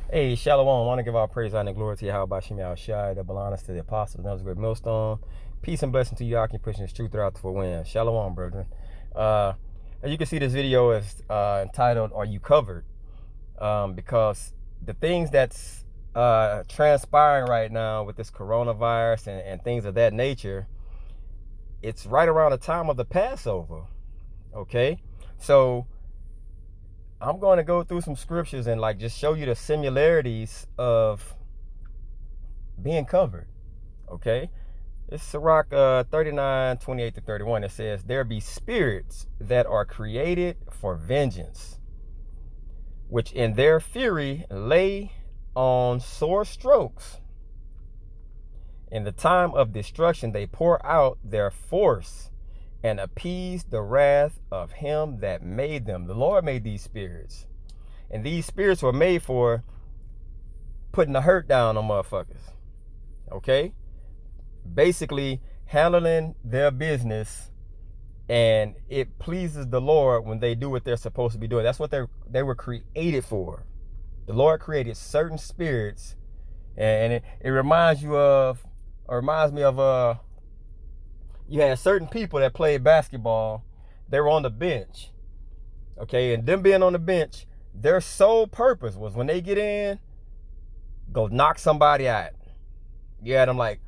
Hey, Shalom. I want to give all praise, honor, and glory to Yahweh Shem Shai, that belongs to the apostles, and those great millstone. Peace and blessing to you. I keep pushing this truth throughout the four winds. Shalom, brethren. Uh, as you can see, this video is entitled, Are You Covered? Because the things that's transpiring right now with this coronavirus and things of that nature, it's right around the time of the Passover. Okay? So I'm going to go through some scriptures and just show you the similarities of being covered. Okay, it's Sirach 39:28-31. It says, there be spirits that are created for vengeance, which in their fury lay on sore strokes. In the time of destruction they pour out their force and appease the wrath of him that made them. The Lord made these spirits. And these spirits were made for putting the hurt down on motherfuckers. Okay? Basically handling their business, and it pleases the Lord when they do what they're supposed to be doing. That's what they were created for. The Lord created certain spirits, and it reminds me of you had certain people that played basketball. They were on the bench. Okay, and them being on the bench, their sole purpose was when they get in, go knock somebody out. You had them like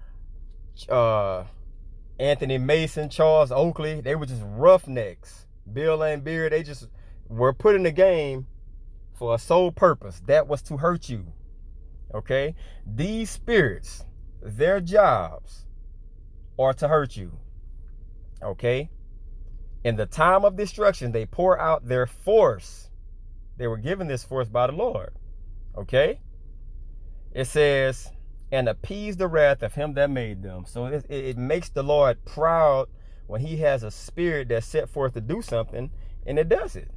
Anthony Mason, Charles Oakley. They were just roughnecks. Bill Laimbeer, they just were put in the game for a sole purpose. That was to hurt you. Okay? These spirits, their jobs are to hurt you. Okay? In the time of destruction, they pour out their force. They were given this force by the Lord. Okay? It says, and appease the wrath of him that made them. So it makes the Lord proud when he has a spirit that's set forth to do something, and it does it.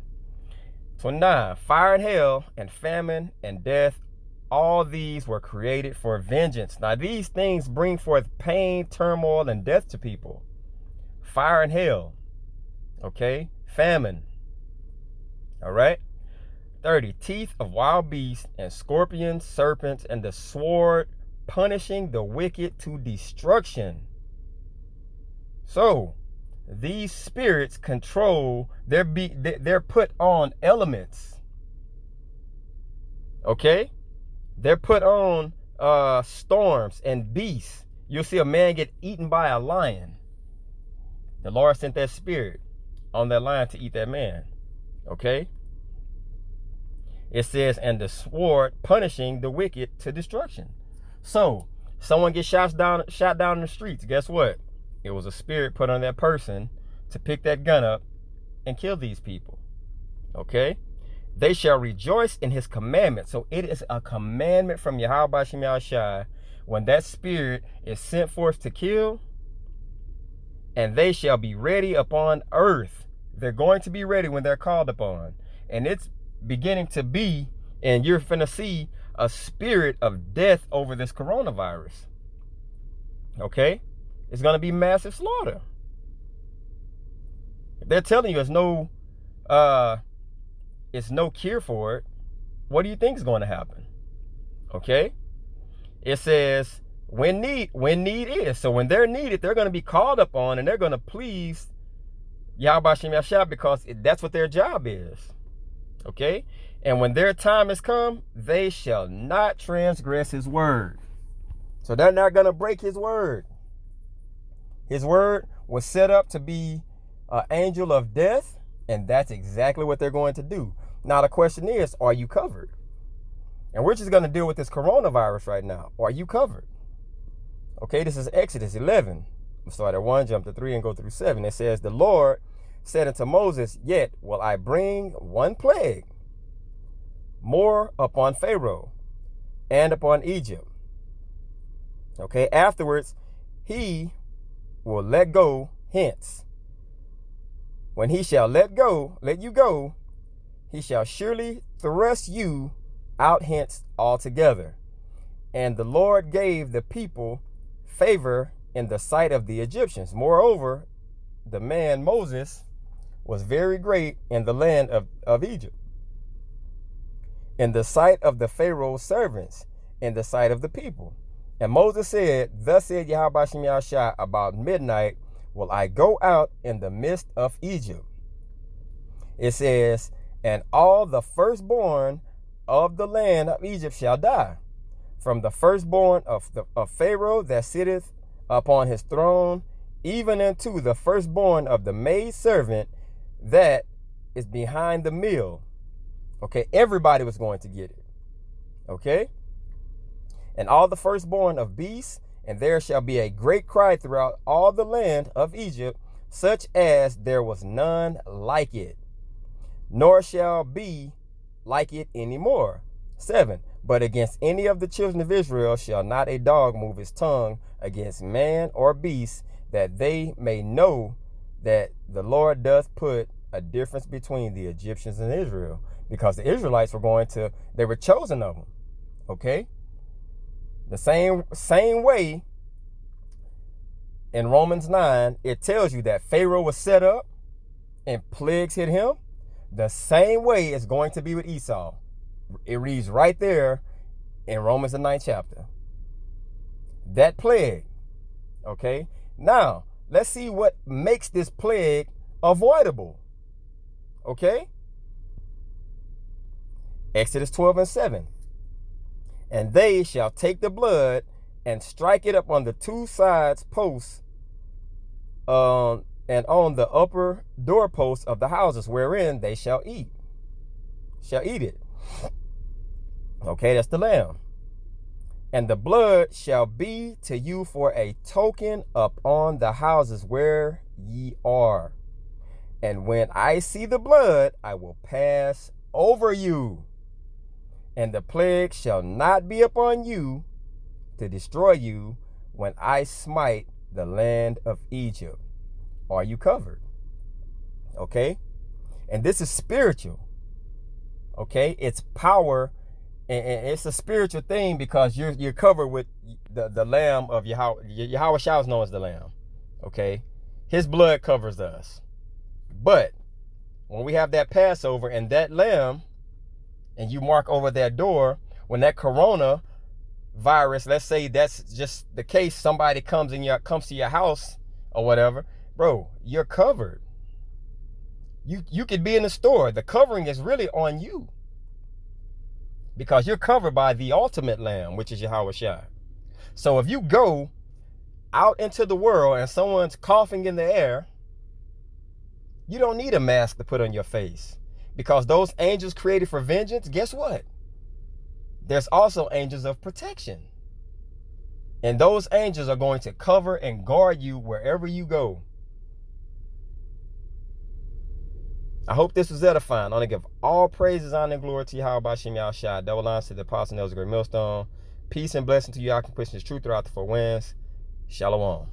29, fire and hell and famine and death, all these were created for vengeance. Now these things bring forth pain, turmoil, and death to people. Fire and hell. Okay? Famine. All right? 30, teeth of wild beasts and scorpions, serpents, and the sword, punishing the wicked to destruction. So, these spirits control, they're put on elements. Okay? They're put on storms and beasts. You'll see a man get eaten by a lion. The Lord sent that spirit on that lion to eat that man. Okay? It says, and the sword punishing the wicked to destruction. So, someone gets shot down in the streets. Guess what? It was a spirit put on that person to pick that gun up and kill these people. Okay? They shall rejoice in his commandment. So it is a commandment from Yahweh Shem Shai when that spirit is sent forth to kill, and they shall be ready upon earth. They're going to be ready when they're called upon. And it's beginning to be, and you're finna see a spirit of death over this coronavirus. Okay? It's gonna be massive slaughter. If they're telling you it's no cure for it, what do you think is going to happen? Okay? It says when need is. So when they're needed, they're going to be called upon, and they're going to please Yahweh Shem Yahshua, because that's what their job is. Okay? And when their time has come, they shall not transgress his word. So they're not going to break his word. His word was set up to be an angel of death, and that's exactly what they're going to do. Now the question is, are you covered? And we're just going to deal with this coronavirus right now. Are you covered? Okay, this is Exodus 11. We'll start at 1, jump to 3, and go through 7. It says, the Lord said unto Moses, yet will I bring one plague more upon Pharaoh and upon Egypt. Okay, afterwards he will let go hence. When he shall let you go, he shall surely thrust you out hence altogether. And the Lord gave the people favor in the sight of the Egyptians. Moreover, the man Moses was very great in the land of Egypt. in the sight of the Pharaoh's servants, in the sight of the people. And Moses said, thus said Yahweh Shem Yahushua, about midnight will I go out in the midst of Egypt. It says, and all the firstborn of the land of Egypt shall die, from the firstborn of Pharaoh that sitteth upon his throne, even unto the firstborn of the maidservant that is behind the mill. Okay, everybody was going to get it. Okay? And all the firstborn of beasts, and there shall be a great cry throughout all the land of Egypt, such as there was none like it, nor shall be like it any more. 7. But against any of the children of Israel shall not a dog move his tongue against man or beast, that they may know that the Lord doth put a difference between the Egyptians and Israel. Because the Israelites they were chosen of them. Okay? The same way in Romans 9, it tells you that Pharaoh was set up and plagues hit him. The same way it's going to be with Esau. It reads right there in Romans the 9th chapter. That plague. Okay? Now, let's see what makes this plague avoidable. Okay? Exodus 12:7. And they shall take the blood and strike it up on the two sides posts and on the upper doorposts of the houses wherein they shall eat. Shall eat it. Okay, that's the lamb. And the blood shall be to you for a token upon the houses where ye are. And when I see the blood, I will pass over you. And the plague shall not be upon you to destroy you when I smite the land of Egypt. Are you covered? Okay? And this is spiritual. Okay? It's power, and it's a spiritual thing because you're covered with the lamb of Yahweh. Yahweh Shah is known as the lamb. Okay? His blood covers us. But when we have that Passover and that lamb, and you mark over that door, when that corona virus, let's say that's just the case, somebody comes to your house or whatever, bro, you're covered. You could be in the store. The covering is really on you because you're covered by the ultimate lamb, which is Yahweh Shai. So if you go out into the world and someone's coughing in the air, you don't need a mask to put on your face. Because those angels created for vengeance, guess what? There's also angels of protection. And those angels are going to cover and guard you wherever you go. I hope this was edifying. I want to give all praises, honor, and glory to Yahweh Shem Yahushua. Double honors to the apostle, Nel's great millstone. Peace and blessing to you. I can push this truth throughout the four winds. Shalom.